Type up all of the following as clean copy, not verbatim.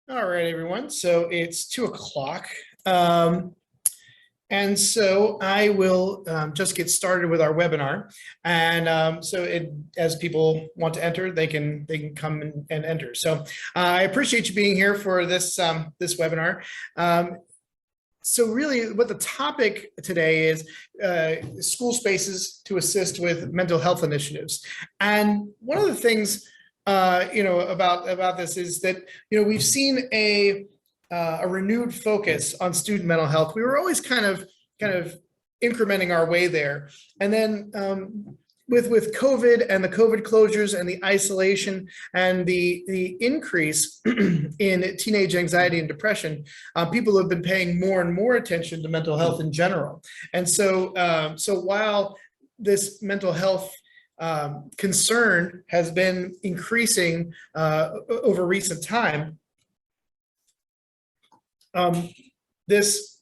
All right, everyone. So it's 2 o'clock. Um, and so I will just get started with our webinar. And as people want to enter, they can come and enter. So I appreciate you being here for this webinar. So really what the topic today is school spaces to assist with mental health initiatives. And one of the things about this is that we've seen a renewed focus on student mental health. We were always kind of incrementing our way there, and then with COVID and the COVID closures and the isolation and the increase in teenage anxiety and depression, people have been paying more and more attention to mental health in general. And so while this mental health concern has been increasing over recent time, this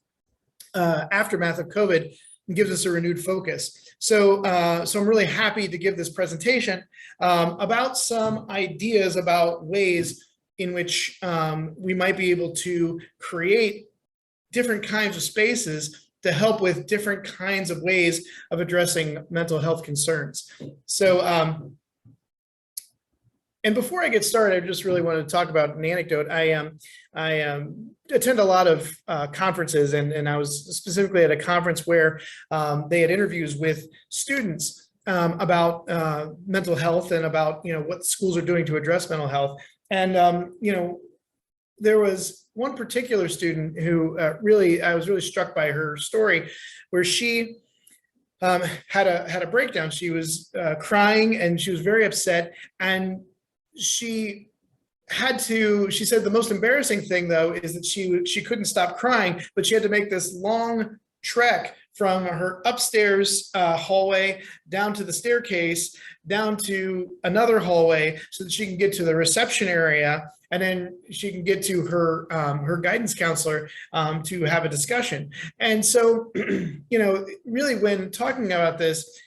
aftermath of COVID gives us a renewed focus. So I'm really happy to give this presentation about some ideas about ways in which we might be able to create different kinds of spaces to help with different kinds of ways of addressing mental health concerns. So, and before I get started, I just really want to talk about an anecdote. I attend a lot of conferences, and I was specifically at a conference where they had interviews with students about mental health and about what schools are doing to address mental health. And there was one particular student who I was really struck by her story, where she had a breakdown. She was crying and she was very upset, and she said the most embarrassing thing though is that she couldn't stop crying, but she had to make this long trek from her upstairs hallway down to the staircase, down to another hallway, so that she can get to the reception area, and then she can get to her her guidance counselor to have a discussion. And so, really, when talking about this,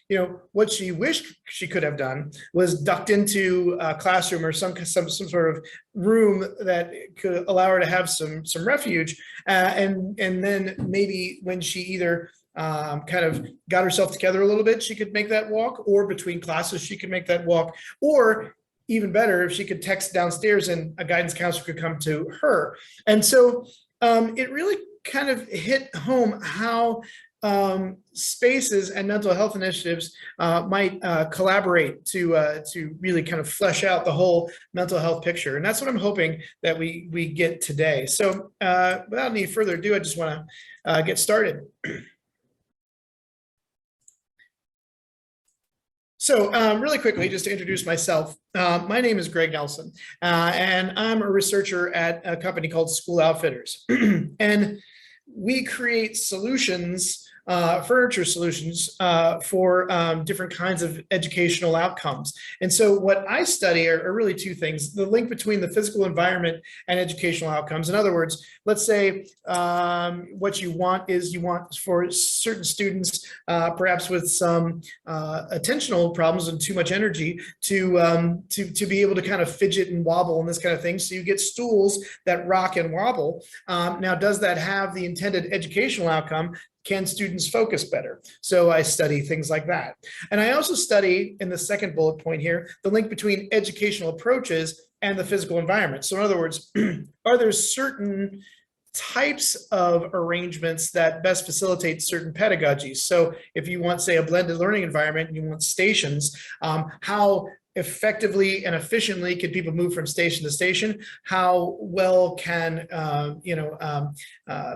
what she wished she could have done was ducked into a classroom or some sort of room that could allow her to have some refuge, and then maybe when she either kind of got herself together a little bit, she could make that walk, or between classes she could make that walk, or even better, if she could text downstairs and a guidance counselor could come to her. And so it really kind of hit home how spaces and mental health initiatives might collaborate to really kind of flesh out the whole mental health picture. And that's what I'm hoping that we get today. So without any further ado, I just want to get started. So really quickly, just to introduce myself, my name is Greg Nelson, and I'm a researcher at a company called School Outfitters. And we create solutions, furniture solutions for different kinds of educational outcomes. And so what I study are really two things: the link between the physical environment and educational outcomes. In other words, let's say what you want for certain students, perhaps with some attentional problems and too much energy, to be able to kind of fidget and wobble and this kind of thing. So you get stools that rock and wobble. Now, does that have the intended educational outcome? Can students focus better? So I study things like that. And I also study, in the second bullet point here, the link between educational approaches and the physical environment. So in other words, are there certain types of arrangements that best facilitate certain pedagogies? So if you want, say, a blended learning environment and you want stations, how effectively and efficiently can people move from station to station? How well can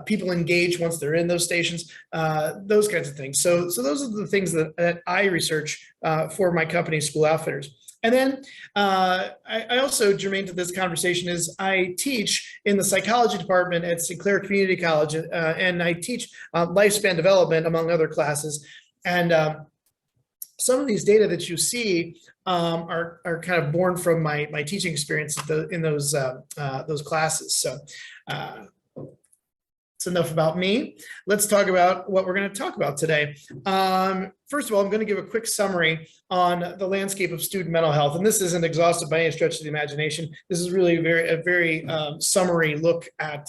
people engage once they're in those stations? Those kinds of things. So those are the things that I research for my company, School Outfitters. And then I also, germane to this conversation, is I teach in the psychology department at Sinclair Community College, and I teach lifespan development, among other classes. And some of these data that you see are kind of born from my teaching experience in those classes. So It's enough about me. Let's talk about what we're going to talk about today. First of all, I'm going to give a quick summary on the landscape of student mental health. And this isn't exhaustive by any stretch of the imagination. This is really a very summary look at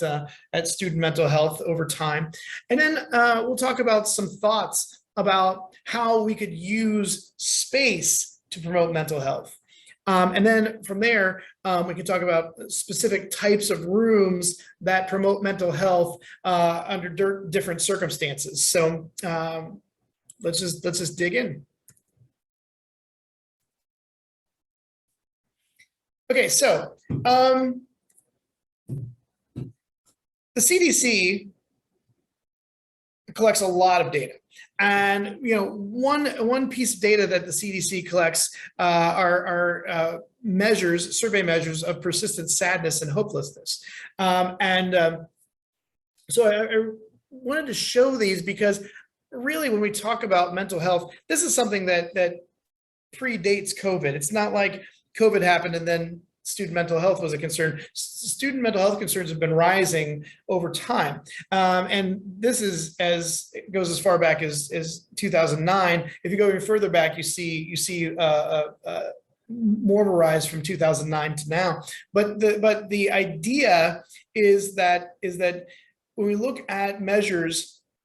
student mental health over time. And then we'll talk about some thoughts about how we could use space to promote mental health. And then from there, we can talk about specific types of rooms that promote mental health under different circumstances. So let's just dig in. Okay, so the CDC collects a lot of data. And one piece of data that the CDC collects are survey measures of persistent sadness and hopelessness. So I wanted to show these because really when we talk about mental health, this is something that predates COVID. It's not like COVID happened and then student mental health was a concern. Student mental health concerns have been rising over time. And this goes as far back as 2009. If you go even further back, you see more of a rise from 2009 to now. But the idea is that when we look at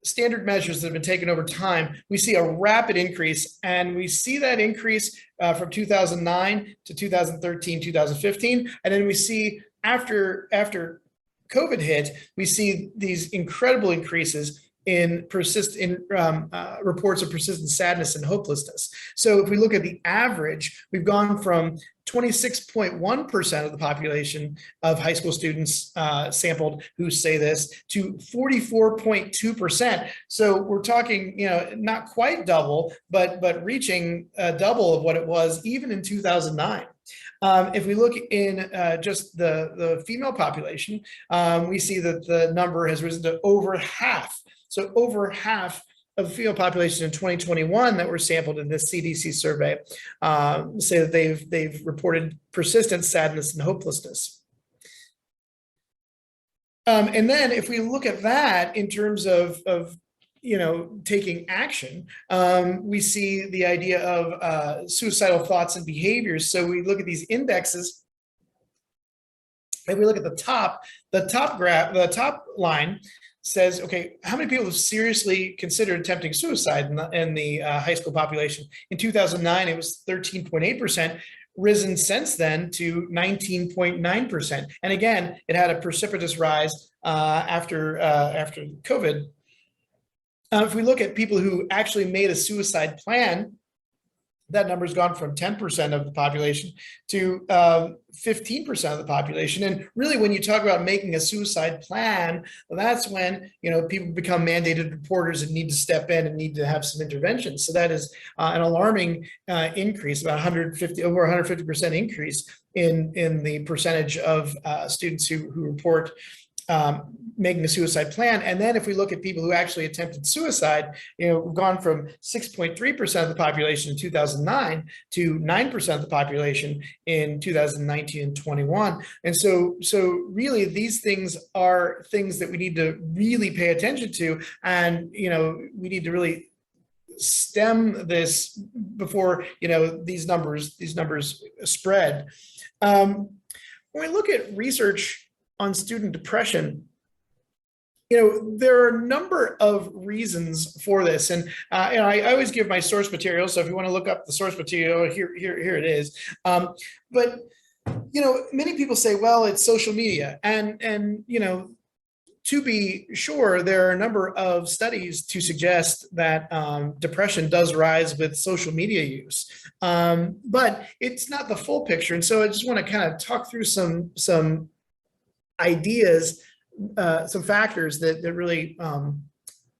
standard measures that have been taken over time, we see a rapid increase, and we see that increase from 2009 to 2013, 2015, and then we see after COVID hit, we see these incredible increases in reports of persistent sadness and hopelessness. So if we look at the average, we've gone from 26.1% of the population of high school students sampled who say this to 44.2%. So we're talking, not quite double, but reaching double of what it was even in 2009. If we look in just the female population, we see that the number has risen to over half. So over half of the female population in 2021 that were sampled in this CDC survey say that they've reported persistent sadness and hopelessness. And then if we look at that in terms of taking action, we see the idea of suicidal thoughts and behaviors. So we look at these indexes, and we look at the top line says, okay, how many people have seriously considered attempting suicide in the high school population? In 2009, it was 13.8%, risen since then to 19.9%. And again, it had a precipitous rise after COVID. If we look at people who actually made a suicide plan, that number's gone from 10% of the population to 15% of the population. And really, when you talk about making a suicide plan, that's when people become mandated reporters and need to step in and need to have some intervention. So that is an alarming increase, about over 150% increase in the percentage of students who report making a suicide plan. And then if we look at people who actually attempted suicide, we've gone from 6.3% of the population in 2009 to 9% of the population in 2019 and 21. And so really these things are things that we need to really pay attention to. And, we need to really stem this before, these numbers spread. When we look at research on student depression, there are a number of reasons for this, and I always give my source material. So if you want to look up the source material, here it is. But many people say, well, it's social media, and to be sure, there are a number of studies to suggest that depression does rise with social media use, but it's not the full picture. And so I just want to kind of talk through some ideas, some factors that really kind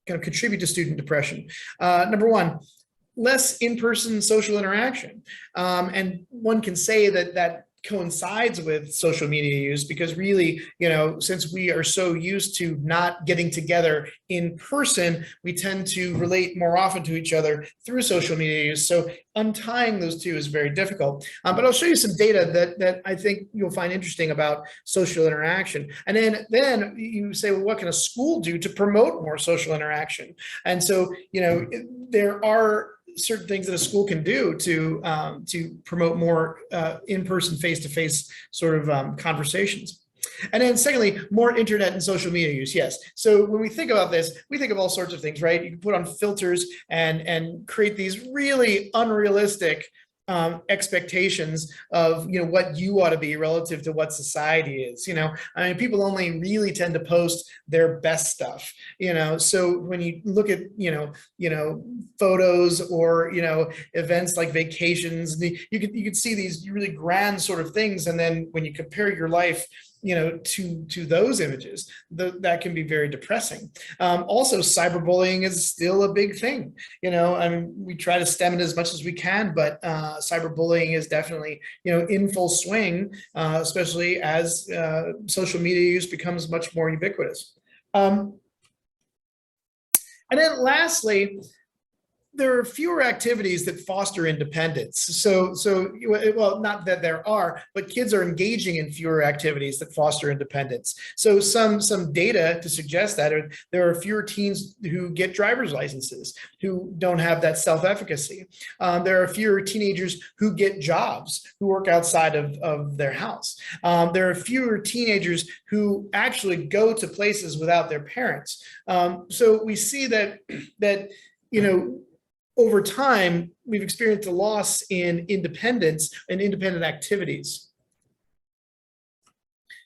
of contribute to student depression. Number one, less in-person social interaction. And one can say that coincides with social media use, because really, since we are so used to not getting together in person, we tend to relate more often to each other through social media use. So untying those two is very difficult. But I'll show you some data that I think you'll find interesting about social interaction. And then you say, well, what can a school do to promote more social interaction? And so, there are certain things that a school can do to promote more in-person, face-to-face sort of conversations. And then secondly, more internet and social media use. Yes. So when we think about this, we think of all sorts of things, right? You can put on filters and create these really unrealistic expectations of what you ought to be relative to what society is. I mean, people only really tend to post their best stuff. So when you look at photos or events like vacations, you could see these really grand sort of things, and then when you compare your life to those images, that can be very depressing. Also, cyberbullying is still a big thing. I mean, we try to stem it as much as we can, but cyberbullying is definitely, in full swing, especially as social media use becomes much more ubiquitous. And then lastly, there are fewer activities that foster independence. So, well, not that there are, but kids are engaging in fewer activities that foster independence. So some data to suggest that there are fewer teens who get driver's licenses, who don't have that self-efficacy. There are fewer teenagers who get jobs, who work outside of their house. There are fewer teenagers who actually go to places without their parents. So we see that over time, we've experienced a loss in independence and independent activities.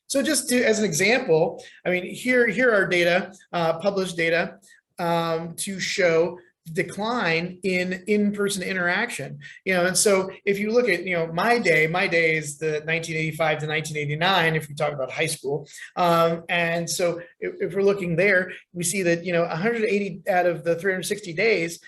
So just as an example, I mean, here are data, published data, to show decline in in-person interaction. And so if you look at my day is the 1985 to 1989, if we talk about high school, and so if we're looking there, we see that 180 out of the 360 days,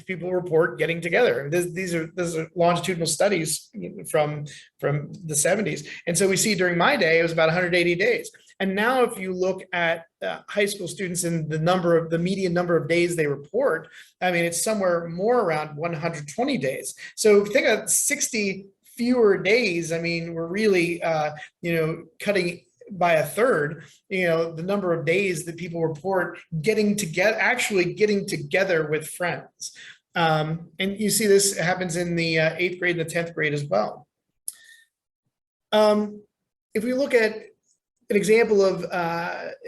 people report getting together. These are longitudinal studies from the 70s, and so we see during my day it was about 180 days. And now if you look at high school students and the median number of days they report, I mean, it's somewhere more around 120 days. So if you think of 60 fewer days, I mean, we're really, cutting by a third, the number of days that people report actually getting together with friends. And you see this happens in the 8th grade and the 10th grade as well. If we look at an example of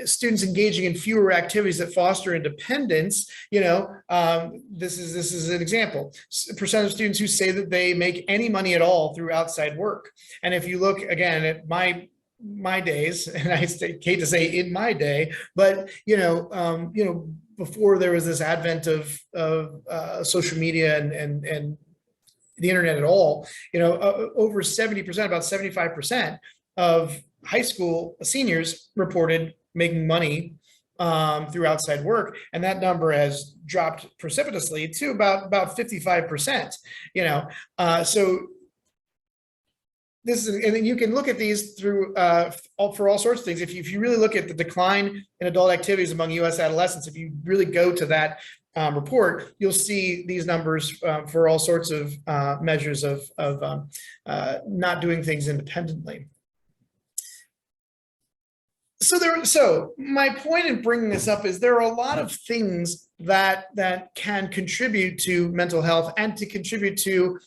students engaging in fewer activities that foster independence, this is an example. Percent of students who say that they make any money at all through outside work. And if you look again at my days, and I hate to say in my day, but before there was this advent of social media and the internet at all, over 70%, about 75% of high school seniors reported making money through outside work, and that number has dropped precipitously to about 55%. So this is, and then you can look at these through for all sorts of things. If you really look at the decline in adult activities among U.S. adolescents, if you really go to that report, you'll see these numbers for all sorts of measures of not doing things independently. So my point in bringing this up is there are a lot of things that can contribute to mental health and to contribute to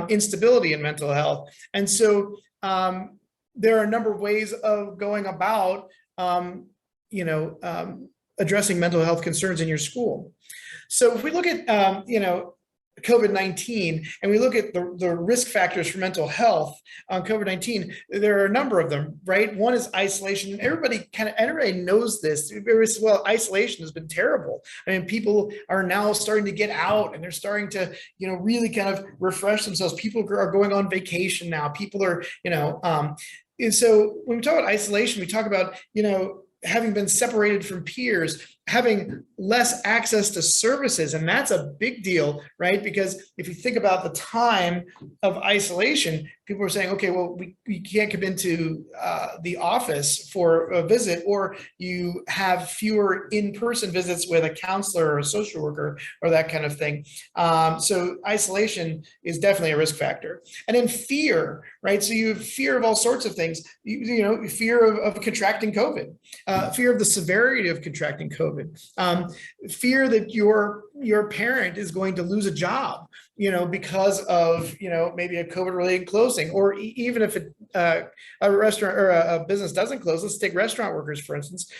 instability in mental health. And so there are a number of ways of going about addressing mental health concerns in your school. So if we look at COVID-19 and we look at the risk factors for mental health on COVID-19, there are a number of them, right? One is isolation. Everybody knows this. Well, isolation has been terrible. I mean, people are now starting to get out and they're starting to, really kind of refresh themselves. People are going on vacation now. People are, and so when we talk about isolation, we talk about, having been separated from peers, having less access to services. And that's a big deal, right? Because if you think about the time of isolation, people are saying, okay, well, we can't come into the office for a visit, or you have fewer in-person visits with a counselor or a social worker or that kind of thing. So isolation is definitely a risk factor. And then fear, right? So you have fear of all sorts of things, fear of contracting COVID, fear of the severity of contracting COVID, fear that your parent is going to lose a job, because of, maybe a COVID related closing, or even if a restaurant or a business doesn't close. Let's take restaurant workers, for instance.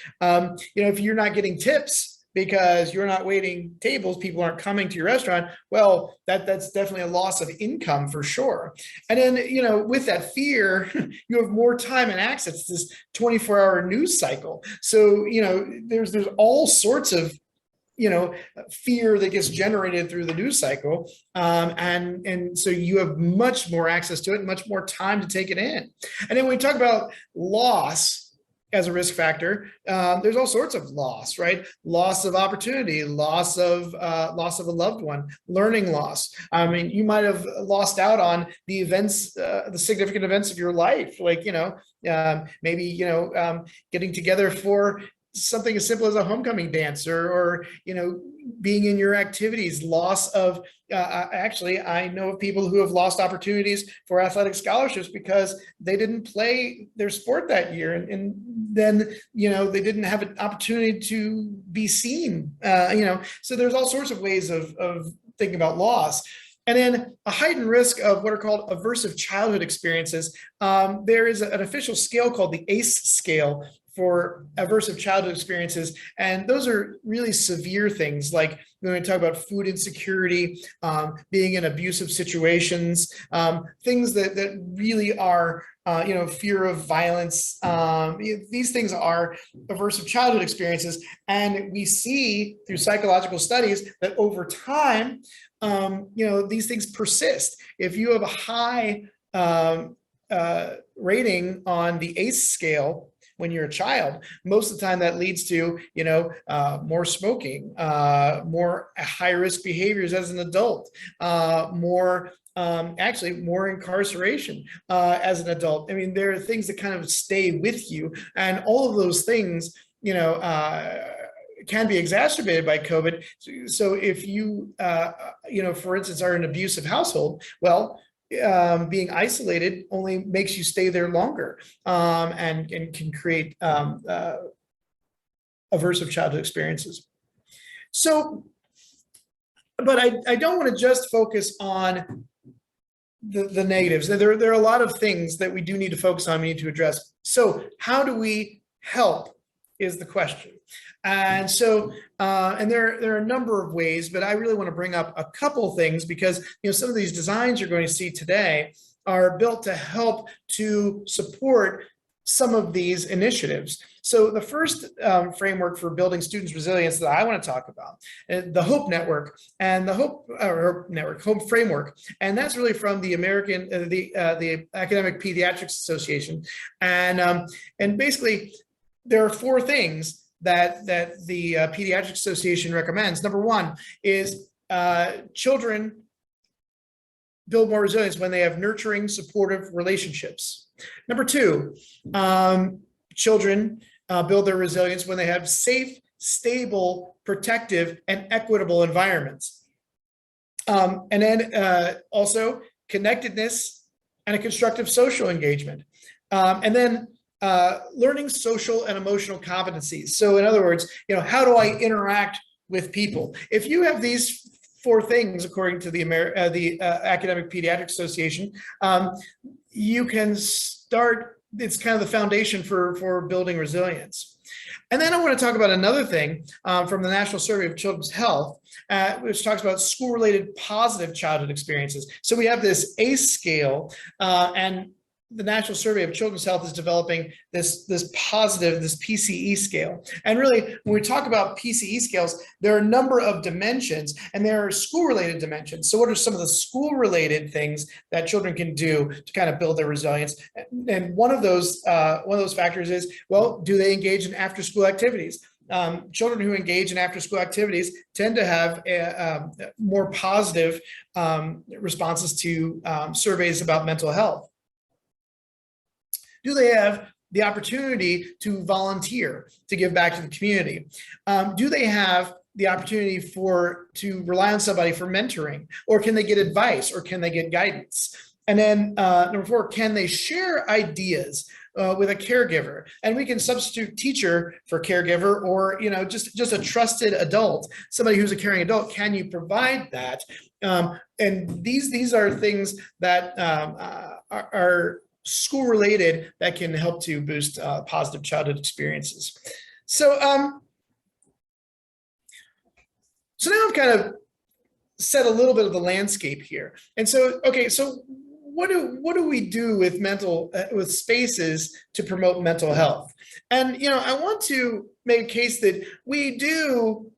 If you're not getting tips because you're not waiting tables, people aren't coming to your restaurant, well, that's definitely a loss of income for sure. And then, with that fear, you have more time and access to this 24-hour news cycle. So, there's all sorts of fear that gets generated through the news cycle. And so you have much more access to it, much more time to take it in. And then when we talk about loss as a risk factor, there's all sorts of loss, right? Loss of opportunity, loss of a loved one, learning loss. I mean, you might have lost out on the events, the significant events of your life, like, maybe, getting together for something as simple as a homecoming dance, or being in your activities, loss of, actually, I know of people who have lost opportunities for athletic scholarships because they didn't play their sport that year. And then, they didn't have an opportunity to be seen, so there's all sorts of ways of thinking about loss. And then a heightened risk of what are called aversive childhood experiences. There is an official scale called the ACE scale for aversive childhood experiences. And those are really severe things, like when we talk about food insecurity, being in abusive situations, things that really are, fear of violence. These things are aversive childhood experiences. And we see through psychological studies that over time, these things persist. If you have a high rating on the ACE scale when you're a child, most of the time that leads to, more smoking, more high-risk behaviors as an adult, more incarceration as an adult. I mean, there are things that kind of stay with you, and all of those things, can be exacerbated by COVID. So if you, for instance, are in an abusive household, well, being isolated only makes you stay there longer, and can create aversive childhood experiences. So, but I don't want to just focus on the negatives. There are a lot of things that we do need to focus on, we need to address. So how do we help is the question. And so, and there are a number of ways, but I really want to bring up a couple things because, some of these designs you're going to see today are built to help to support some of these initiatives. So the first framework for building students' resilience that I want to talk about, the HOPE network, and the HOPE framework, and that's really from the American, the Academic Pediatrics Association, and basically there are four things that the Pediatric Association recommends. Number one is children build more resilience when they have nurturing, supportive relationships. Number two, children build their resilience when they have safe, stable, protective, and equitable environments. And then also connectedness and a constructive social engagement. And then learning social and emotional competencies. So in other words, how do I interact with people? If you have these four things, according to the Academic Pediatric Association, you can start, it's kind of the foundation for building resilience. And then I want to talk about another thing from the National Survey of Children's Health, which talks about school-related positive childhood experiences. So we have this ACE scale, and the National Survey of Children's Health is developing this PCE scale. And really, when we talk about PCE scales, there are a number of dimensions, and there are school-related dimensions. So what are some of the school-related things that children can do to kind of build their resilience? And one of those factors is, well, do they engage in after-school activities? children who engage in after-school activities tend to have more positive responses to surveys about mental health. Do they have the opportunity to volunteer, to give back to the community? Do they have the opportunity to rely on somebody for mentoring, or can they get advice, or can they get guidance? And then number 4, can they share ideas with a caregiver? And we can substitute teacher for caregiver, or just a trusted adult, somebody who's a caring adult. Can you provide that? And these are things that are school related that can help to boost positive childhood experiences. So now I've kind of set a little bit of the landscape here. And so, okay, so what do we do with spaces to promote mental health? And I want to make a case that we do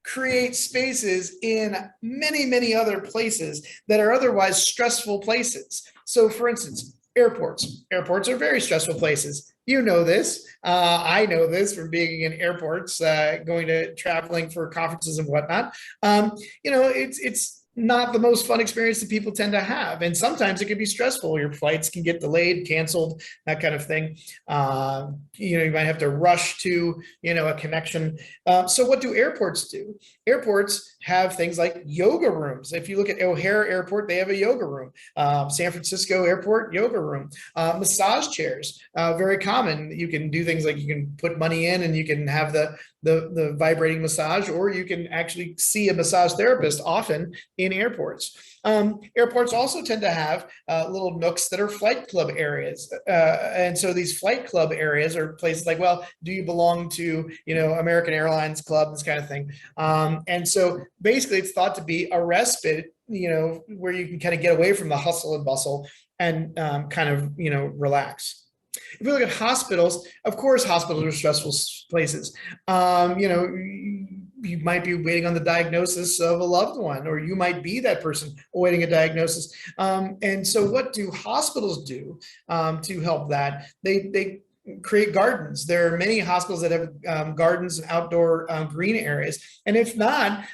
create spaces in many, many other places that are otherwise stressful places. So for instance, airports. Airports are very stressful places. You know this. I know this from being in airports, traveling for conferences and whatnot. It's not the most fun experience that people tend to have. And sometimes it can be stressful. Your flights can get delayed, canceled, that kind of thing. You might have to rush to, a connection. So what do airports do? Airports have things like yoga rooms. If you look at O'Hare Airport, they have a yoga room. San Francisco Airport, yoga room. Massage chairs, very common. You can do things like you can put money in and you can have the vibrating massage, or you can actually see a massage therapist often in airports. Airports also tend to have little nooks that are flight club areas. And so these flight club areas are places like, well, do you belong to, American Airlines Club, this kind of thing. And so basically it's thought to be a respite, where you can kind of get away from the hustle and bustle and relax. If we look at hospitals, of course, hospitals are stressful places. You might be waiting on the diagnosis of a loved one, or you might be that person awaiting a diagnosis. And so what do hospitals do to help that? They create gardens. There are many hospitals that have gardens and outdoor green areas. And if not,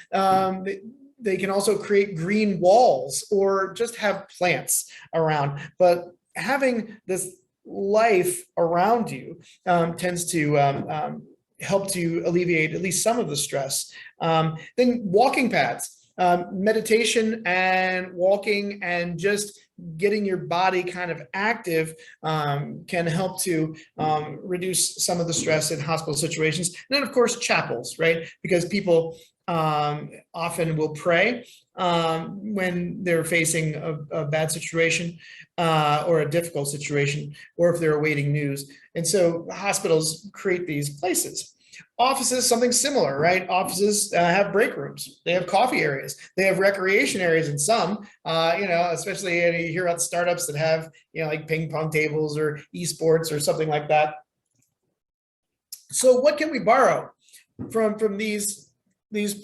they can also create green walls or just have plants around. But having this life around you tends to help to alleviate at least some of the stress. Then walking paths, meditation and walking and just getting your body kind of active can help to reduce some of the stress in hospital situations. And then of course, chapels, right? Because people often will pray when they're facing a bad situation or a difficult situation, or if they're awaiting news. And so hospitals create these places. Offices, something similar, right? Offices have break rooms. They have coffee areas. They have recreation areas in some, especially you hear about startups that have, like ping pong tables or esports or something like that. So what can we borrow from these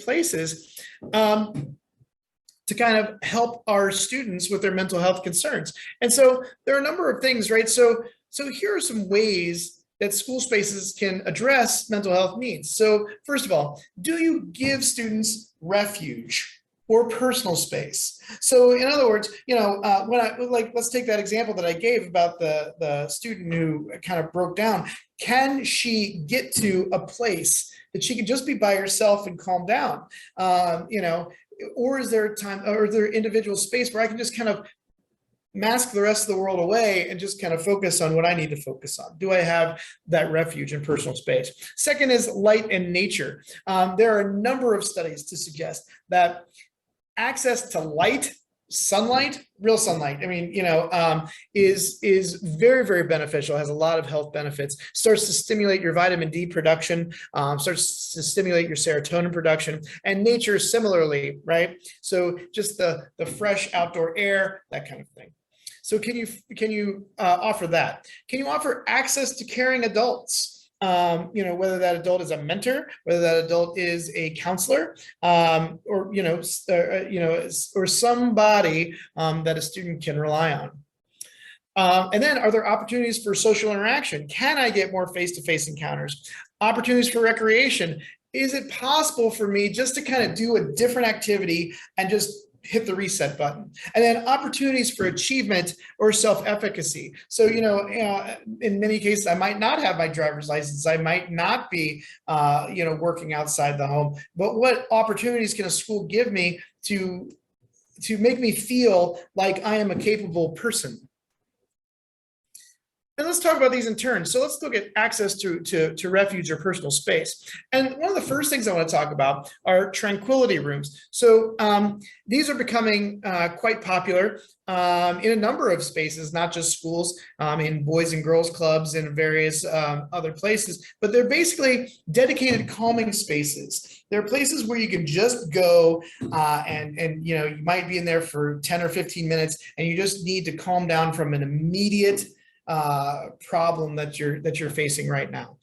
places to kind of help our students with their mental health concerns? And so there are a number of things, right? So here are some ways that school spaces can address mental health needs. So first of all, do you give students refuge or personal space? So in other words, let's take that example that I gave about the student who kind of broke down. Can she get to a place that she can just be by herself and calm down? Or is there time, or is there individual space where I can just kind of mask the rest of the world away and just kind of focus on what I need to focus on? Do I have that refuge and personal space? Second is light and nature. There are a number of studies to suggest that access to light, sunlight, real sunlight, is very, very beneficial, has a lot of health benefits, starts to stimulate your vitamin D production, starts to stimulate your serotonin production, and nature similarly, right? So just the fresh outdoor air, that kind of thing. So can you offer that? Can you offer access to caring adults? Whether that adult is a mentor, whether that adult is a counselor, or somebody that a student can rely on. And then, are there opportunities for social interaction? Can I get more face-to-face encounters? Opportunities for recreation. Is it possible for me just to kind of do a different activity and just hit the reset button? And then opportunities for achievement or self-efficacy. So, in many cases, I might not have my driver's license. I might not be, working outside the home. But what opportunities can a school give me to make me feel like I am a capable person? And let's talk about these in turn. So let's look at access to refuge or personal space. And one of the first things I want to talk about are tranquility rooms. So these are becoming quite popular in a number of spaces, not just schools, in boys and girls clubs and various other places, but they're basically dedicated calming spaces. They're places where you can just go and you might be in there for 10 or 15 minutes and you just need to calm down from an immediate problem that you're facing right now.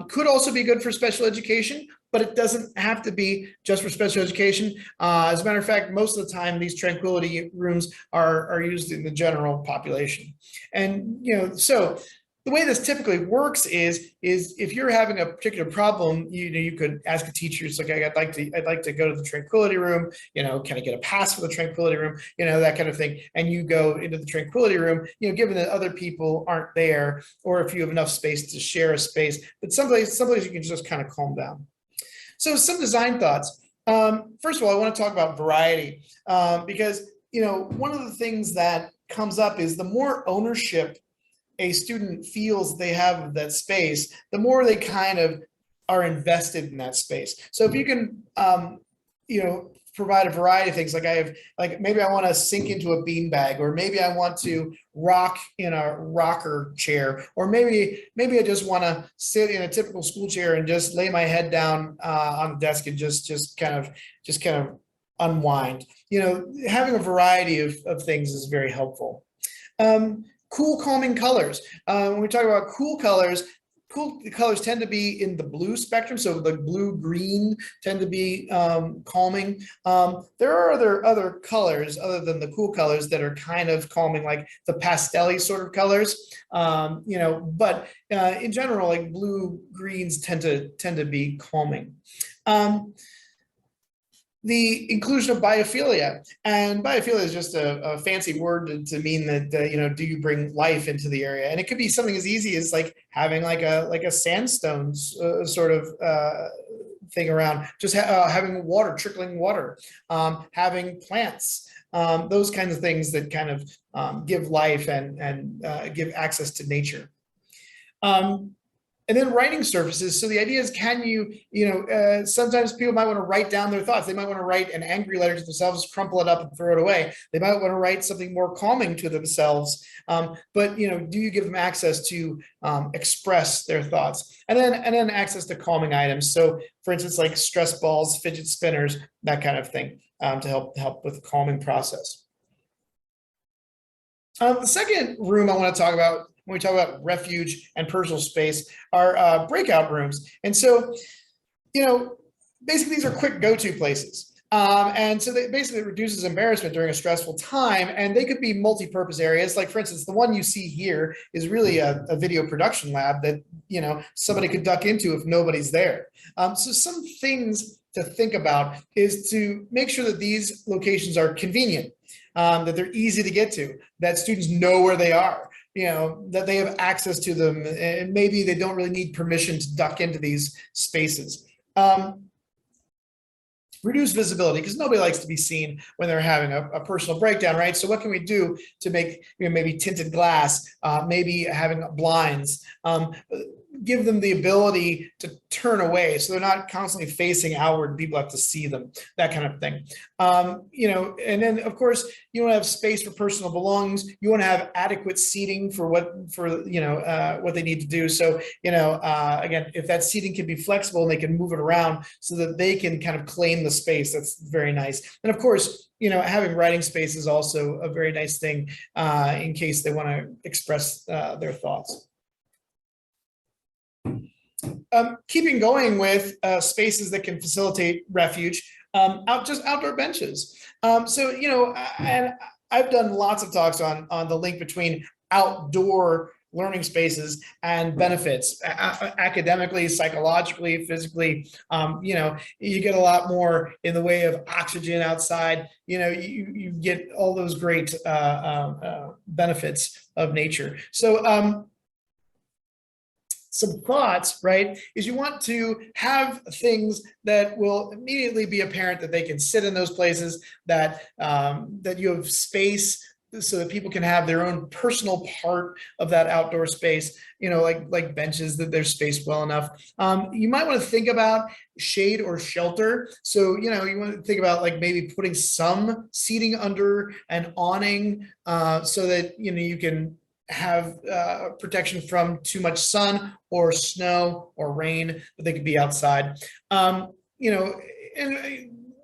Could also be good for special education, but it doesn't have to be just for special education. As a matter of fact, most of the time, these tranquility rooms are used in the general population. And so the way this typically works is if you're having a particular problem, you could ask a teacher, it's like, I'd like to go to the tranquility room, can I get a pass for the tranquility room, that kind of thing. And you go into the tranquility room, given that other people aren't there, or if you have enough space to share a space, but someplace you can just kind of calm down. So some design thoughts. First of all, I want to talk about variety because, one of the things that comes up is the more ownership a student feels they have that space, the more they kind of are invested in that space. So if you can, provide a variety of things, like maybe I want to sink into a beanbag, or maybe I want to rock in a rocker chair, or maybe I just want to sit in a typical school chair and just lay my head down on the desk and just kind of unwind. Having a variety of things is very helpful. Cool, calming colors. When we talk about cool colors tend to be in the blue spectrum. So the blue, green tend to be calming. There are other colors other than the cool colors that are kind of calming, like the pastel-y sort of colors. But in general, like blue, greens tend to be calming. The inclusion of biophilia, and biophilia is just a fancy word to mean that do you bring life into the area? And it could be something as easy as like having like a sandstone sort of thing around, just having water, trickling water, having plants, those kinds of things that kind of give life and give access to nature. And then writing surfaces. So the idea is, can you, sometimes people might want to write down their thoughts. They might want to write an angry letter to themselves, crumple it up and throw it away. They might want to write something more calming to themselves. But, do you give them access to express their thoughts? And then access to calming items. So for instance, like stress balls, fidget spinners, that kind of thing, to help with the calming process. The second room I want to talk about when we talk about refuge and personal space are breakout rooms. And so, basically these are quick go-to places. And so they basically reduces embarrassment during a stressful time, and they could be multi-purpose areas. Like for instance, the one you see here is really a video production lab that, somebody could duck into if nobody's there. So some things to think about is to make sure that these locations are convenient, that they're easy to get to, that students know where they are, that they have access to them, and maybe they don't really need permission to duck into these spaces. Reduce visibility, because nobody likes to be seen when they're having a personal breakdown, right? So what can we do to make, maybe tinted glass, maybe having blinds, give them the ability to turn away so they're not constantly facing outward and people have to see them, that kind of thing. And then of course you want to have space for personal belongings. You want to have adequate seating for what they need to do. So, again, if that seating can be flexible and they can move it around so that they can kind of claim the space, that's very nice. And of course, having writing space is also a very nice thing in case they want to express their thoughts. Keeping going with spaces that can facilitate refuge, outdoor benches. And I've done lots of talks on the link between outdoor learning spaces and benefits academically, psychologically, physically. You get a lot more in the way of oxygen outside. You get all those great benefits of nature. So some thoughts, right, is you want to have things that will immediately be apparent that they can sit in those places, that you have space so that people can have their own personal part of that outdoor space, like benches, that there's space well enough. You might want to think about shade or shelter. So, you want to think about like maybe putting some seating under an awning so that, you can have protection from too much sun or snow or rain, but they could be outside. And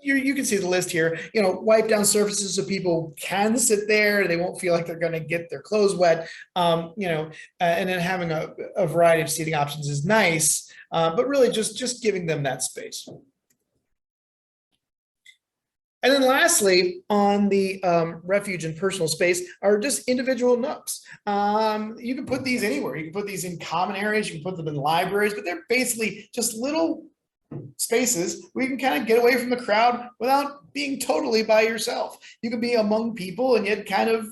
you can see the list here, wipe down surfaces so people can sit there. They won't feel like they're going to get their clothes wet. And then having a variety of seating options is nice, but really just giving them that space. And then lastly, on the refuge and personal space are just individual nooks. You can put these anywhere. You can put these in common areas. You can put them in libraries, but they're basically just little spaces where you can kind of get away from the crowd without being totally by yourself. You can be among people and yet kind of,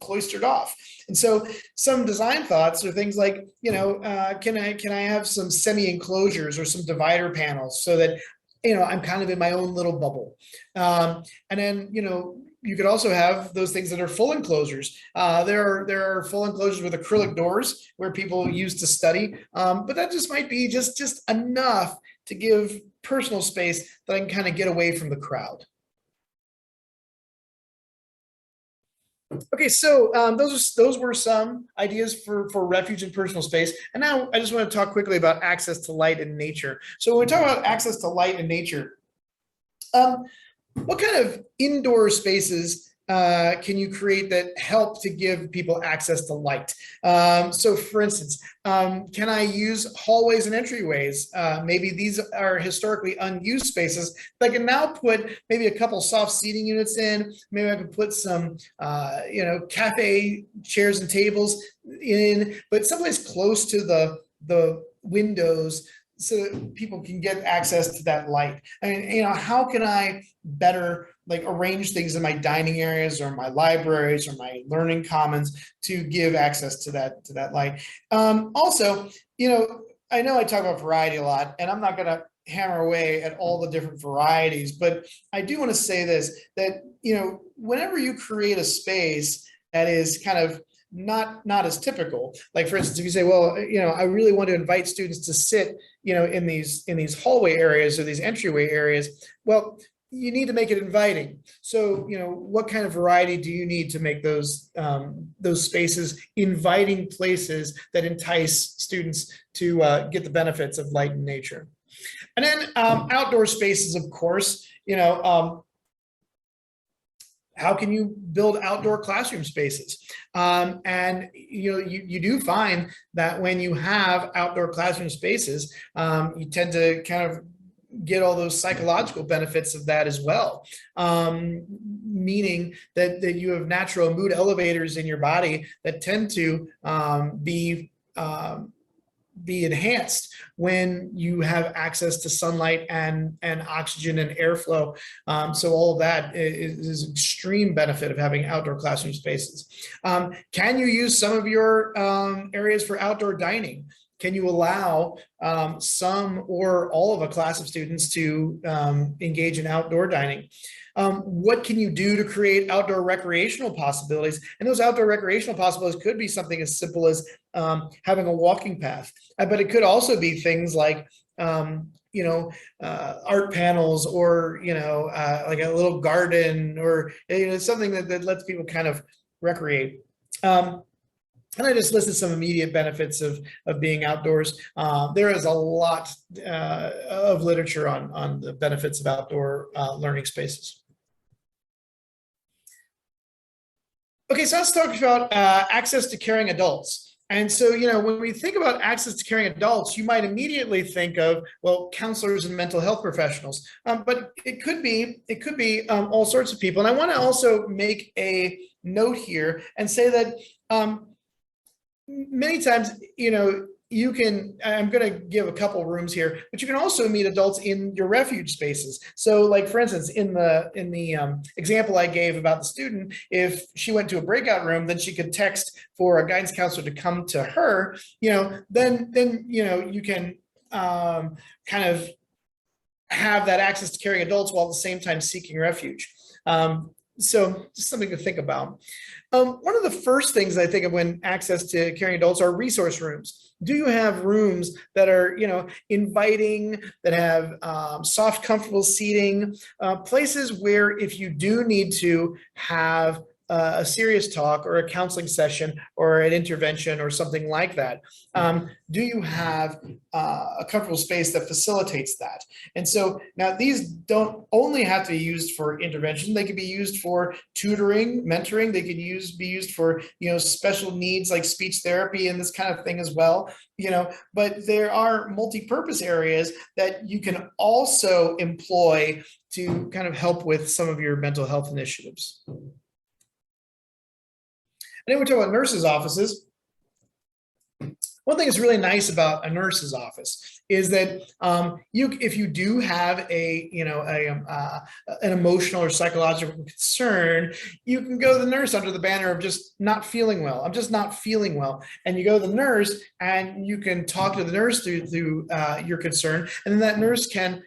cloistered off. And so some design thoughts are things like, can I have some semi-enclosures or some divider panels so that I'm kind of in my own little bubble. And then, you could also have those things that are full enclosures. There are full enclosures with acrylic doors where people use to study, but that just might be just enough to give personal space that I can kind of get away from the crowd. Okay, so those were some ideas for refuge and personal space. And now I just want to talk quickly about access to light and nature. So when we talk about access to light and nature, what kind of indoor spaces can you create that help to give people access to light? So for instance, can I use hallways and entryways? Maybe these are historically unused spaces that I can now put maybe a couple soft seating units in. Maybe I can put some, cafe chairs and tables in, but someplace close to the windows so that people can get access to that light. And, how can I better arrange things in my dining areas or my libraries or my learning commons to give access to that light? Also, I know I talk about variety a lot, and I'm not going to hammer away at all the different varieties, but I do want to say this, that, whenever you create a space that is kind of not as typical, like for instance, if you say, well, I really want to invite students to sit, in these hallway areas or these entryway areas, well, you need to make it inviting. So, what kind of variety do you need to make those spaces inviting places that entice students to get the benefits of light and nature? And then outdoor spaces, of course, how can you build outdoor classroom spaces? And you do find that when you have outdoor classroom spaces, you tend to kind of get all those psychological benefits of that as well. Meaning that you have natural mood elevators in your body that tend to be enhanced when you have access to sunlight and oxygen and airflow. So all of that is extreme benefit of having outdoor classroom spaces. Can you use some of your areas for outdoor dining? Can you allow some or all of a class of students to engage in outdoor dining? What can you do to create outdoor recreational possibilities? And those outdoor recreational possibilities could be something as simple as having a walking path, but it could also be things like art panels, or like a little garden, or something that lets people kind of recreate. And I just listed some immediate benefits of being outdoors. There is a lot of literature on the benefits of outdoor learning spaces. Okay, so let's talk about access to caring adults. And so, when we think about access to caring adults, you might immediately think of, well, counselors and mental health professionals, but it could be all sorts of people. And I want to also make a note here and say that many times, you can, I'm going to give a couple rooms here, but you can also meet adults in your refuge spaces. So like, for instance, in the example I gave about the student, if she went to a breakout room, then she could text for a guidance counselor to come to her, then you can kind of have that access to caring adults while at the same time seeking refuge. So just something to think about. One of the first things I think of when access to caring adults are resource rooms. Do you have rooms that are, inviting, that have soft, comfortable seating, places where if you do need to have a serious talk or a counseling session or an intervention or something like that, do you have a comfortable space that facilitates that? And so now these don't only have to be used for intervention. They can be used for tutoring, mentoring. They can be used for, special needs like speech therapy and this kind of thing as well, but there are multi-purpose areas that you can also employ to kind of help with some of your mental health initiatives. And then we're talking about nurses' offices. One thing that's really nice about a nurse's office is that if you do have an emotional or psychological concern, you can go to the nurse under the banner of just not feeling well. I'm just not feeling well, and you go to the nurse and you can talk to the nurse through your concern, and then that nurse can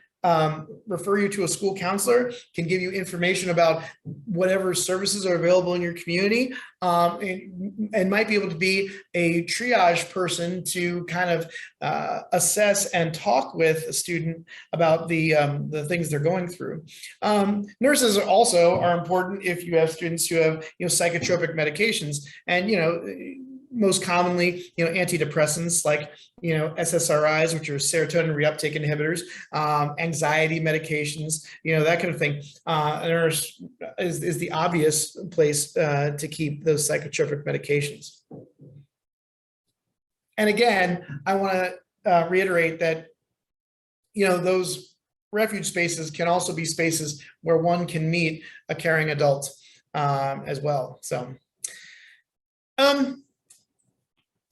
refer you to a school counselor, can give you information about whatever services are available in your community, and might be able to be a triage person to kind of assess and talk with a student about the things they're going through. Nurses also are important if you have students who have psychotropic medications, and most commonly, antidepressants like, SSRIs, which are serotonin reuptake inhibitors, anxiety medications, that kind of thing. A nurse is the obvious place to keep those psychotropic medications. And again, I want to reiterate that, those refuge spaces can also be spaces where one can meet a caring adult as well. So,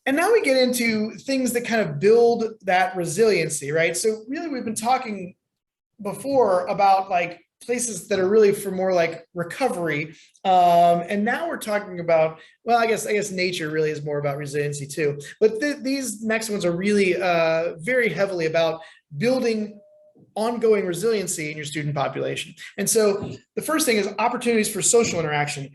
and now we get into things that kind of build that resiliency, right? So really, we've been talking before about like places that are really for more like recovery. And now we're talking about, well, I guess nature really is more about resiliency too. But these next ones are really very heavily about building ongoing resiliency in your student population. And so the first thing is opportunities for social interaction.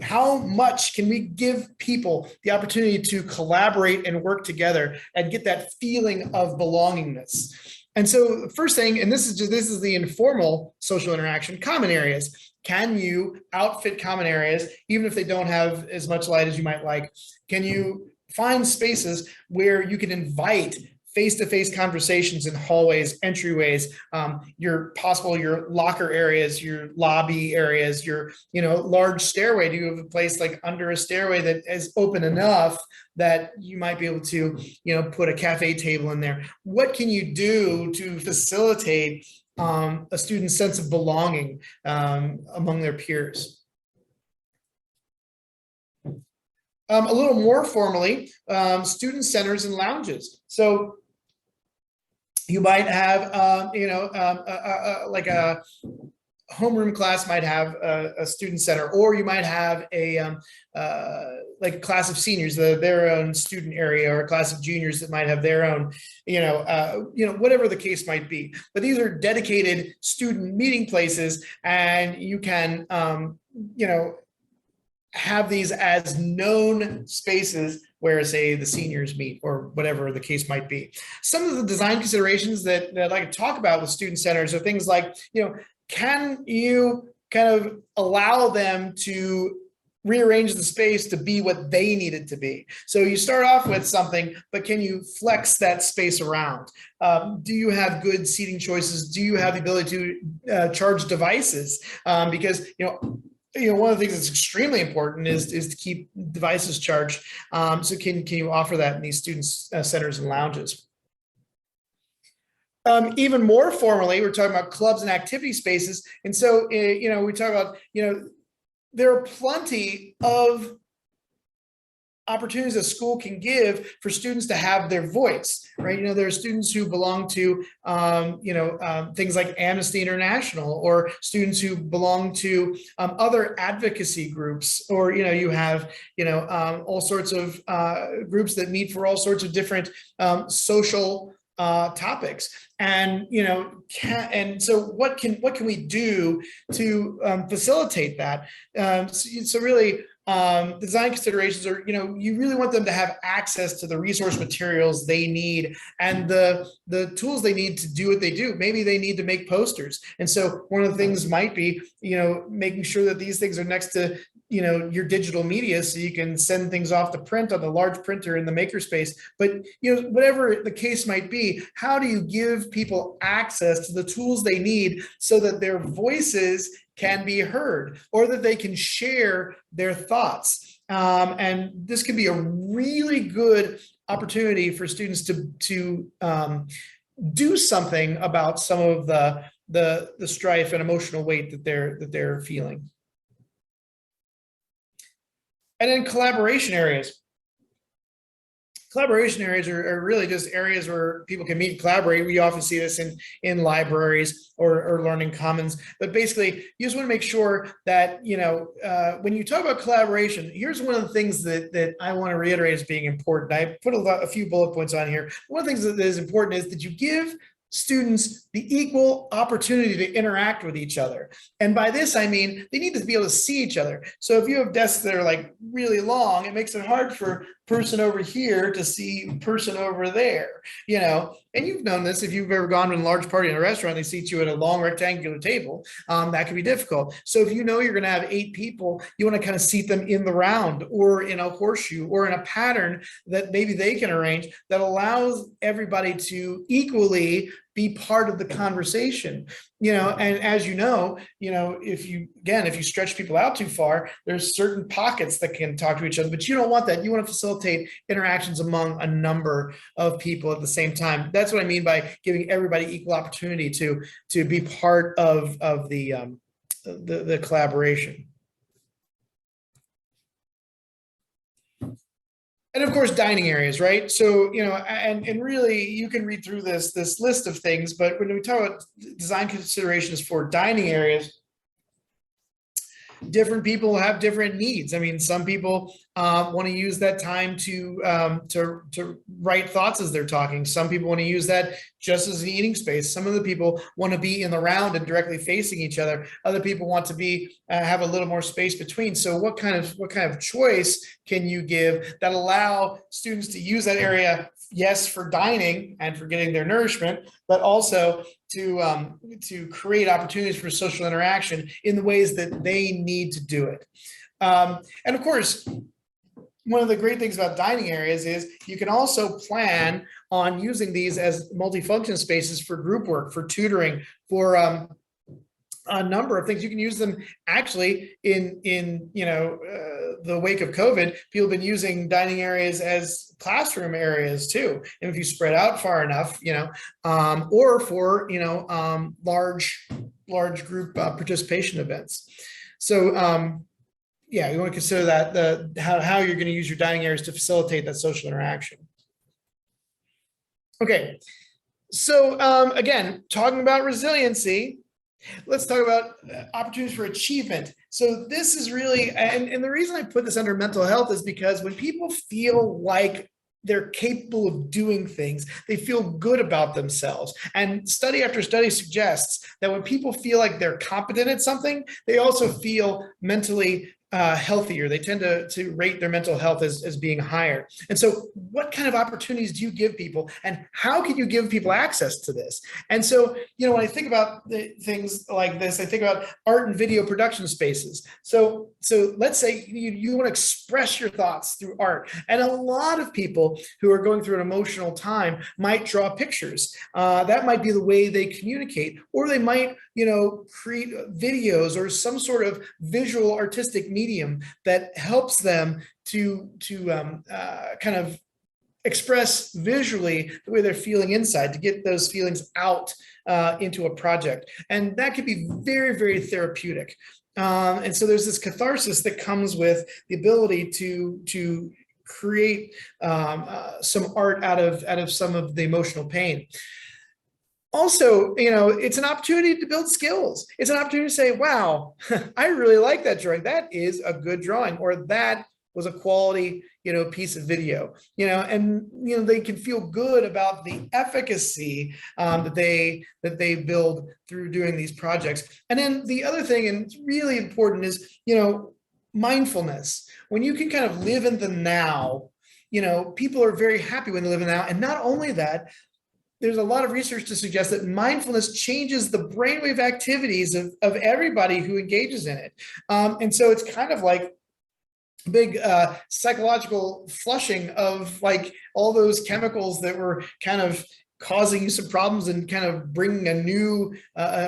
How much can we give people the opportunity to collaborate and work together and get that feeling of belongingness? And so the first thing, and this is the informal social interaction, common areas. Can you outfit common areas, even if they don't have as much light as you might like? Can you find spaces where you can invite face-to-face conversations in hallways, entryways, your locker areas, your lobby areas, your large stairway? Do you have a place like under a stairway that is open enough that you might be able to put a cafe table in there? What can you do to facilitate a student's sense of belonging among their peers? A little more formally, student centers and lounges. So you might have, like a homeroom class might have a student center, or you might have like a class of seniors, their own student area, or a class of juniors that might have their own, whatever the case might be. But these are dedicated student meeting places, and you can, have these as known spaces where, say, the seniors meet or whatever the case might be. Some of the design considerations that I'd like to talk about with student centers are things like, can you kind of allow them to rearrange the space to be what they need it to be? So you start off with something, but can you flex that space around? Do you have good seating choices? Do you have the ability to charge devices? Because, one of the things that's extremely important is to keep devices charged. So can you offer that in these student centers and lounges? Even more formally, we're talking about clubs and activity spaces. And so, we talk about, there are plenty of opportunities a school can give for students to have their voice, right? You know, there are students who belong to, things like Amnesty International, or students who belong to other advocacy groups, or, you have, all sorts of groups that meet for all sorts of different social topics. And so what can we do to facilitate that? So really, design considerations are, you really want them to have access to the resource materials they need and the tools they need to do what they do. Maybe they need to make posters, and so one of the things might be, making sure that these things are next to your digital media, so you can send things off to print on the large printer in the makerspace. But whatever the case might be, how do you give people access to the tools they need so that their voices can be heard, or that they can share their thoughts? And this could be a really good opportunity for students to do something about some of the strife and emotional weight that they're feeling. And then collaboration areas. Collaboration areas are really just areas where people can meet and collaborate. We often see this in libraries or learning commons. But basically, you just want to make sure that, when you talk about collaboration, here's one of the things that I want to reiterate as being important. I put a few bullet points on here. One of the things that is important is that you give students the equal opportunity to interact with each other. And by this, I mean, they need to be able to see each other. So if you have desks that are like really long, it makes it hard for person over here to see person over there, and you've known this if you've ever gone to a large party in a restaurant, they seat you at a long rectangular table. That can be difficult. So if you're going to have 8 people, you want to kind of seat them in the round or in a horseshoe or in a pattern that maybe they can arrange that allows everybody to equally be part of the conversation, and as if you stretch people out too far, there's certain pockets that can talk to each other, but you don't want that. You want to facilitate interactions among a number of people at the same time. That's what I mean by giving everybody equal opportunity to be part of the collaboration. And of course, dining areas, right? So, and really you can read through this list of things, but when we talk about design considerations for dining areas, different people have different needs. I mean, some people want to use that time to write thoughts as they're talking. Some people want to use that just as an eating space. Some of the people want to be in the round and directly facing each other. Other people want to be have a little more space between. So what kind of choice can you give that allow students to use that area, yes, for dining and for getting their nourishment, but also to create opportunities for social interaction in the ways that they need to do it. And of course, one of the great things about dining areas is you can also plan on using these as multifunction spaces for group work, for tutoring, for a number of things. You can use them actually in the wake of COVID. People have been using dining areas as classroom areas too. And if you spread out far enough, or for large group participation events. So yeah, you want to consider that how you're going to use your dining areas to facilitate that social interaction. Okay, so again, talking about resiliency, let's talk about opportunities for achievement. So this is really, and the reason I put this under mental health is because when people feel like they're capable of doing things, they feel good about themselves. And study after study suggests that when people feel like they're competent at something, they also feel mentally healthier. They tend to rate their mental health as being higher. And so what kind of opportunities do you give people, and how can you give people access to this? And so, when I think about things like this, I think about art and video production spaces. So let's say you want to express your thoughts through art. And a lot of people who are going through an emotional time might draw pictures. That might be the way they communicate, or they might, create videos or some sort of visual artistic medium that helps them to kind of express visually the way they're feeling inside, to get those feelings out into a project. And that could be very, very therapeutic. And so there's this catharsis that comes with the ability to create some art out of some of the emotional pain. Also, it's an opportunity to build skills. It's an opportunity to say, wow, I really like that drawing. That is a good drawing, or that was a quality, piece of video, and, they can feel good about the efficacy that they build through doing these projects. And then the other thing, and it's really important, is, mindfulness. When you can kind of live in the now, people are very happy when they live in the now. And not only that, there's a lot of research to suggest that mindfulness changes the brainwave activities of everybody who engages in it. And so it's kind of like a big psychological flushing of like all those chemicals that were kind of causing you some problems and kind of bringing a new,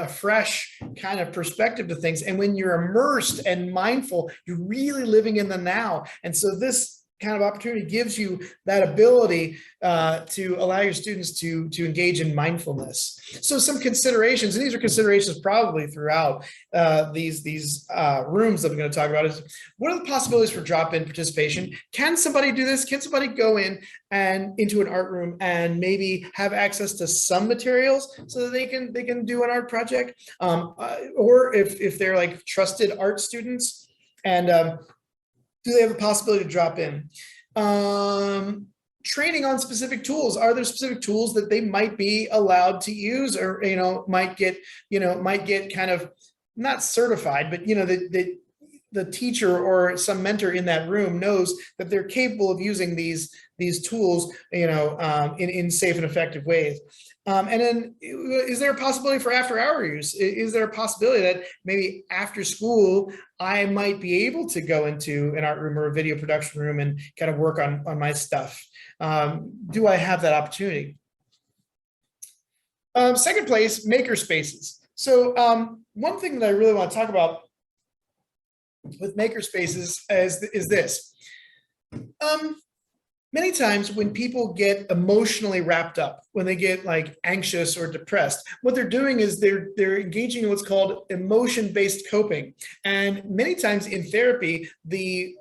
fresh kind of perspective to things. And when you're immersed and mindful, you're really living in the now. And so this kind of opportunity gives you that ability to allow your students to engage in mindfulness. So some considerations, and these are considerations probably throughout these rooms that I'm going to talk about, is what are the possibilities for drop-in participation? Can somebody do this? Can somebody go in and into an art room and maybe have access to some materials so that they can do an art project? Or if they're like trusted art students, and do they have the possibility to drop in? Training on specific tools. Are there specific tools that they might be allowed to use, or might get kind of not certified, but the teacher or some mentor in that room knows that they're capable of using these tools, in safe and effective ways. And then, is there a possibility for after-hour use? Is there a possibility that maybe after school, I might be able to go into an art room or a video production room and kind of work on my stuff? Do I have that opportunity? Second place, maker spaces. So one thing that I really want to talk about with maker spaces is this. Many times when people get emotionally wrapped up, when they get like anxious or depressed, what they're doing is they're engaging in what's called emotion-based coping. And many times in therapy, the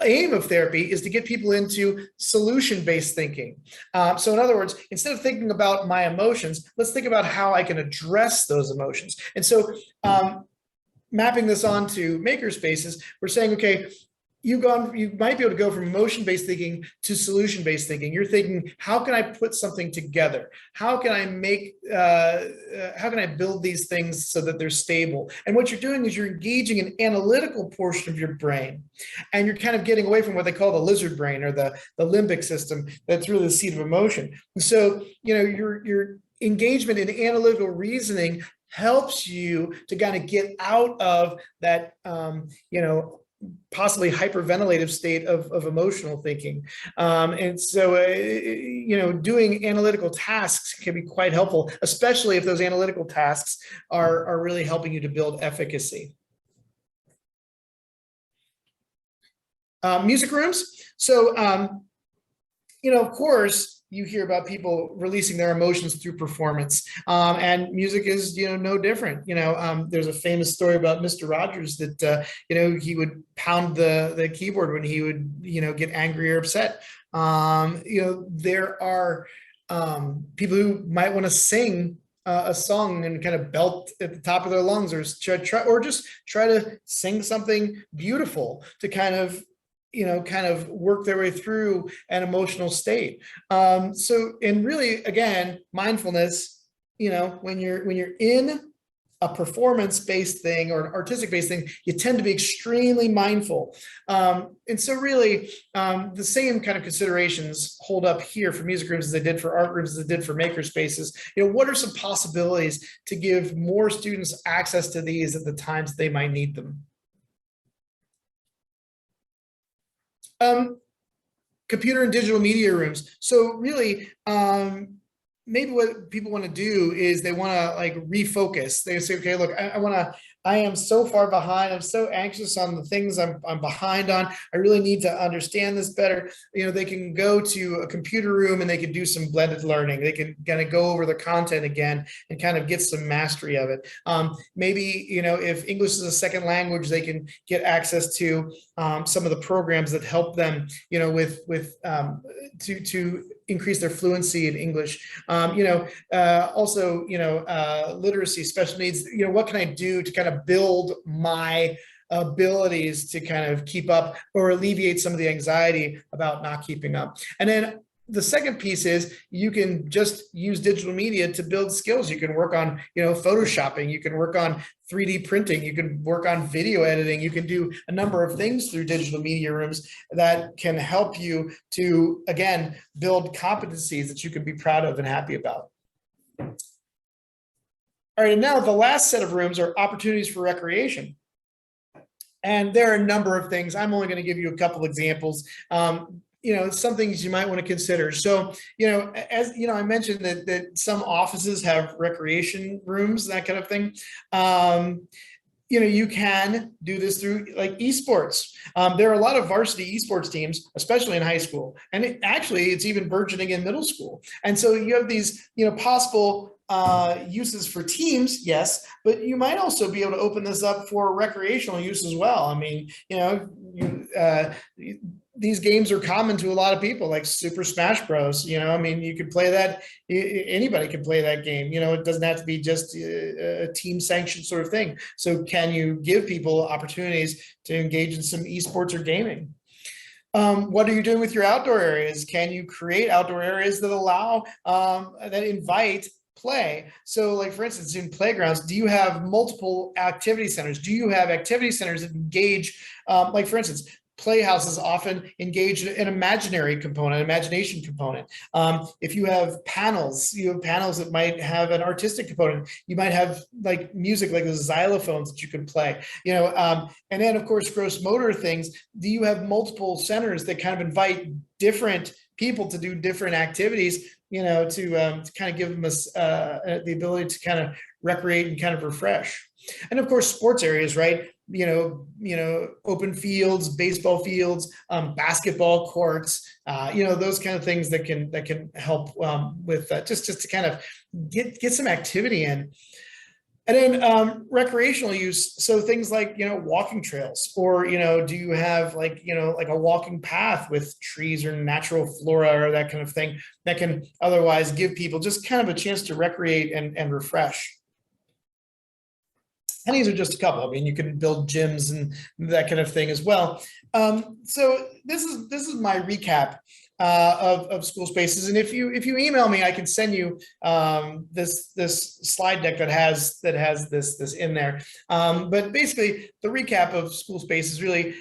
aim of therapy is to get people into solution-based thinking. So in other words, instead of thinking about my emotions, let's think about how I can address those emotions. And so mapping this onto maker spaces, we're saying, okay, you might be able to go from emotion-based thinking to solution-based thinking. You're thinking, how can I put something together? How can I how can I build these things so that they're stable? And what you're doing is you're engaging an analytical portion of your brain, and you're kind of getting away from what they call the lizard brain, or the limbic system. That's really the seat of emotion. And so, your engagement in analytical reasoning helps you to kind of get out of that, possibly hyperventilative state of emotional thinking. And so, doing analytical tasks can be quite helpful, especially if those analytical tasks are really helping you to build efficacy. Music rooms. So, of course, you hear about people releasing their emotions through performance, and music is, no different. There's a famous story about Mr. Rogers that, he would pound the keyboard when he would, get angry or upset. There are people who might want to sing a song and kind of belt at the top of their lungs, or just try to sing something beautiful to kind of work their way through an emotional state. And really, again, mindfulness, when you're in a performance-based thing or an artistic-based thing, you tend to be extremely mindful. And so really, the same kind of considerations hold up here for music rooms as they did for art rooms, as they did for maker spaces. What are some possibilities to give more students access to these at the times they might need them? Computer and digital media rooms. So really, maybe what people want to do is they want to like refocus. They say, okay, look, I am so far behind. I'm so anxious on the things I'm behind on. I really need to understand this better. They can go to a computer room and they can do some blended learning. They can kind of go over the content again and kind of get some mastery of it. Maybe, if English is a second language, they can get access to some of the programs that help them, to increase their fluency in English. Also, literacy, special needs. What can I do to kind of build my abilities to kind of keep up or alleviate some of the anxiety about not keeping up? And then the second piece is you can just use digital media to build skills. You can work on, photoshopping. You can work on 3D printing. You can work on video editing. You can do a number of things through digital media rooms that can help you to, again, build competencies that you can be proud of and happy about. All right, and now the last set of rooms are opportunities for recreation. And there are a number of things. I'm only going to give you a couple examples. Some things you might want to consider. So, as I mentioned that some offices have recreation rooms, that kind of thing. You can do this through like esports. There are a lot of varsity esports teams, especially in high school, and it's even burgeoning in middle school. And so you have these, possible uses for teams, yes, but you might also be able to open this up for recreational use as well. I mean, these games are common to a lot of people, like Super Smash Bros. You could play that. Anybody can play that game. It doesn't have to be just a team sanctioned sort of thing. So can you give people opportunities to engage in some esports or gaming? What are you doing with your outdoor areas? Can you create outdoor areas that allow, that invite play? So like, for instance, in playgrounds, do you have multiple activity centers? Do you have activity centers that engage, like for instance, playhouses often engage an imagination component. If you have panels that might have an artistic component. You might have like music, like the xylophones that you can play, and then of course, gross motor things. Do you have multiple centers that kind of invite different people to do different activities, to kind of give them the ability to kind of recreate and kind of refresh? And of course, sports areas, right? Open fields, baseball fields, basketball courts, those kind of things that can help with just to kind of get some activity in. And then recreational use, so things like walking trails, or do you have like a walking path with trees or natural flora or that kind of thing that can otherwise give people just kind of a chance to recreate and refresh. And these are just a couple. I mean, you can build gyms and that kind of thing as well. So this is my recap of school spaces. And if you email me, I can send you this slide deck that has this in there. But basically, the recap of school space is really,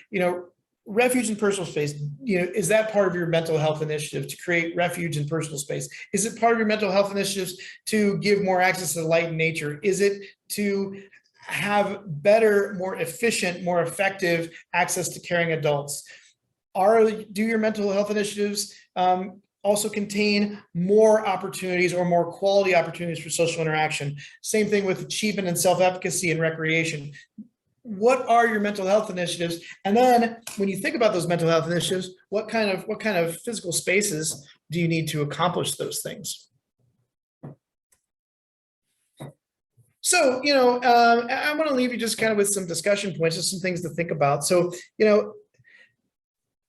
refuge and personal space. Is that part of your mental health initiative to create refuge and personal space? Is it part of your mental health initiatives to give more access to light and nature? Is it to have better, more efficient, more effective access to caring adults? Do your mental health initiatives also contain more opportunities or more quality opportunities for social interaction? Same thing with achievement and self-efficacy and recreation. What are your mental health initiatives? And then when you think about those mental health initiatives, what kind of physical spaces do you need to accomplish those things? So, I want to leave you just kind of with some discussion points, just some things to think about. So,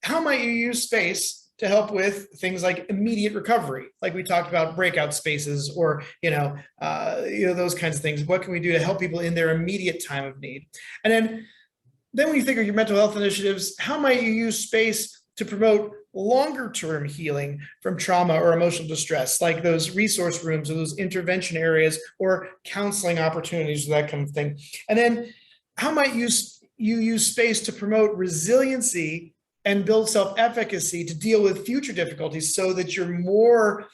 how might you use space to help with things like immediate recovery? Like we talked about breakout spaces or, those kinds of things. What can we do to help people in their immediate time of need? And then when you think of your mental health initiatives, how might you use space to promote longer-term healing from trauma or emotional distress, like those resource rooms or those intervention areas or counseling opportunities, that kind of thing? And then how might you use space to promote resiliency and build self-efficacy to deal with future difficulties so that you're more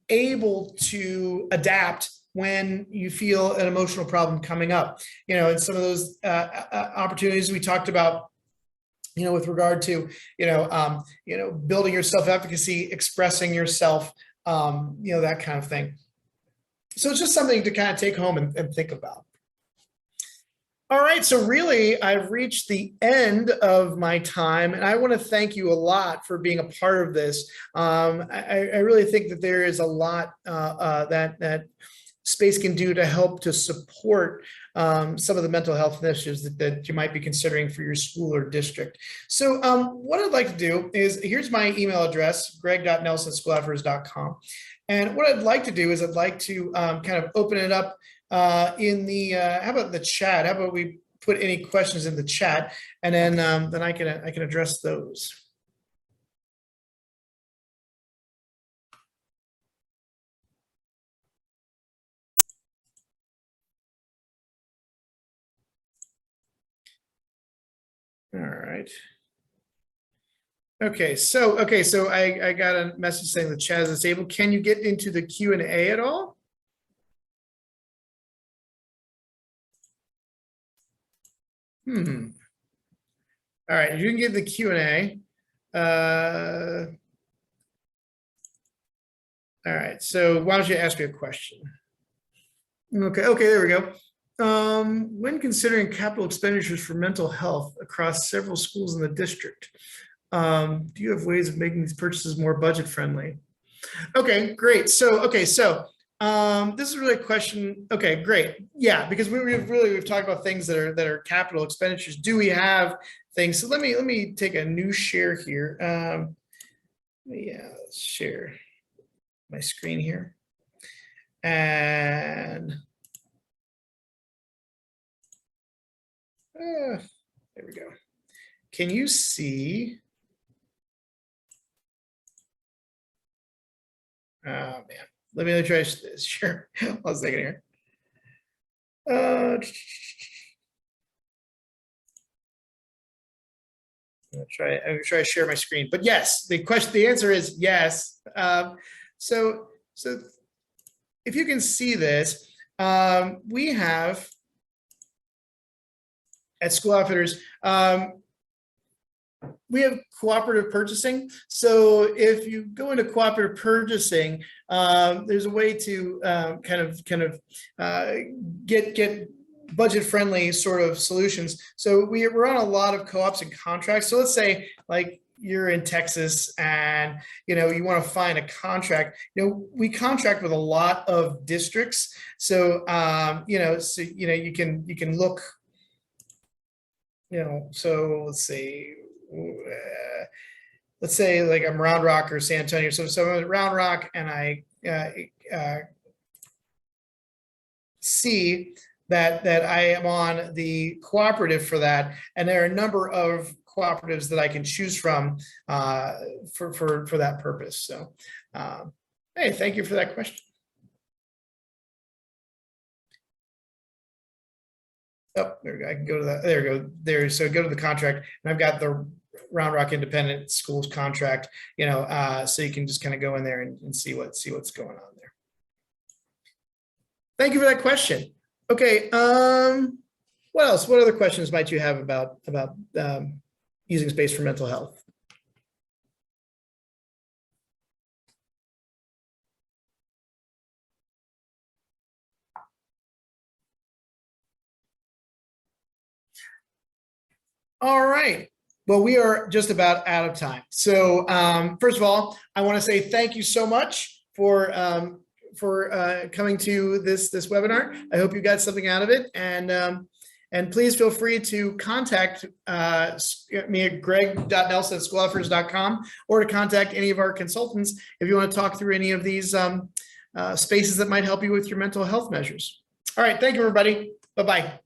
able to adapt when you feel an emotional problem coming up? And some of those opportunities we talked about, with regard to, building your self-efficacy, expressing yourself, that kind of thing. So it's just something to kind of take home and think about. All right, so really, I've reached the end of my time, and I want to thank you a lot for being a part of this. I really think that there is a lot that space can do to help to support some of the mental health initiatives that you might be considering for your school or district. So what I'd like to do is, here's my email address, greg.nelson@schooloutfitters.com. And what I'd like to do is I'd like to kind of open it up in the, how about the chat? How about we put any questions in the chat, and then I can address those. All right. Okay, so I got a message saying the chat is disabled. Can you get into the Q&A at all? All right, you can get the Q&A. All right, so why don't you ask me a question? Okay, there we go. When considering capital expenditures for mental health across several schools in the district, do you have ways of making these purchases more budget friendly? Okay, great. So this is really a question. Okay, great. Yeah, because we've talked about things that are capital expenditures. Do we have things? So let me take a new share here. Yeah, let's share my screen here. And there we go. Can you see? Oh man, let me try this. Sure, I'll second here. I'm gonna try to share my screen. But yes, the answer is yes. So if you can see this, we have at School Outfitters, we have cooperative purchasing. So if you go into cooperative purchasing, there's a way to kind of get budget-friendly sort of solutions. So we're on a lot of co-ops and contracts. So let's say like you're in Texas and you want to find a contract. We contract with a lot of districts. So you can look. So let's say like I'm Round Rock or San Antonio. So I'm at Round Rock and I see that I am on the cooperative for that, and there are a number of cooperatives that I can choose from for that purpose. So, hey, thank you for that question. Oh, there we go. I can go to that. There we go. There. So go to the contract, and I've got the Round Rock Independent Schools contract. So you can just kind of go in there and see what's going on there. Thank you for that question. Okay. What else? What other questions might you have about using space for mental health? All right. Well, we are just about out of time. So first of all, I want to say thank you so much for coming to this webinar. I hope you got something out of it, and please feel free to contact me at greg.nelson@schooloutfitters.com, or to contact any of our consultants if you want to talk through any of these spaces that might help you with your mental health measures. All right. Thank you, everybody. Bye-bye.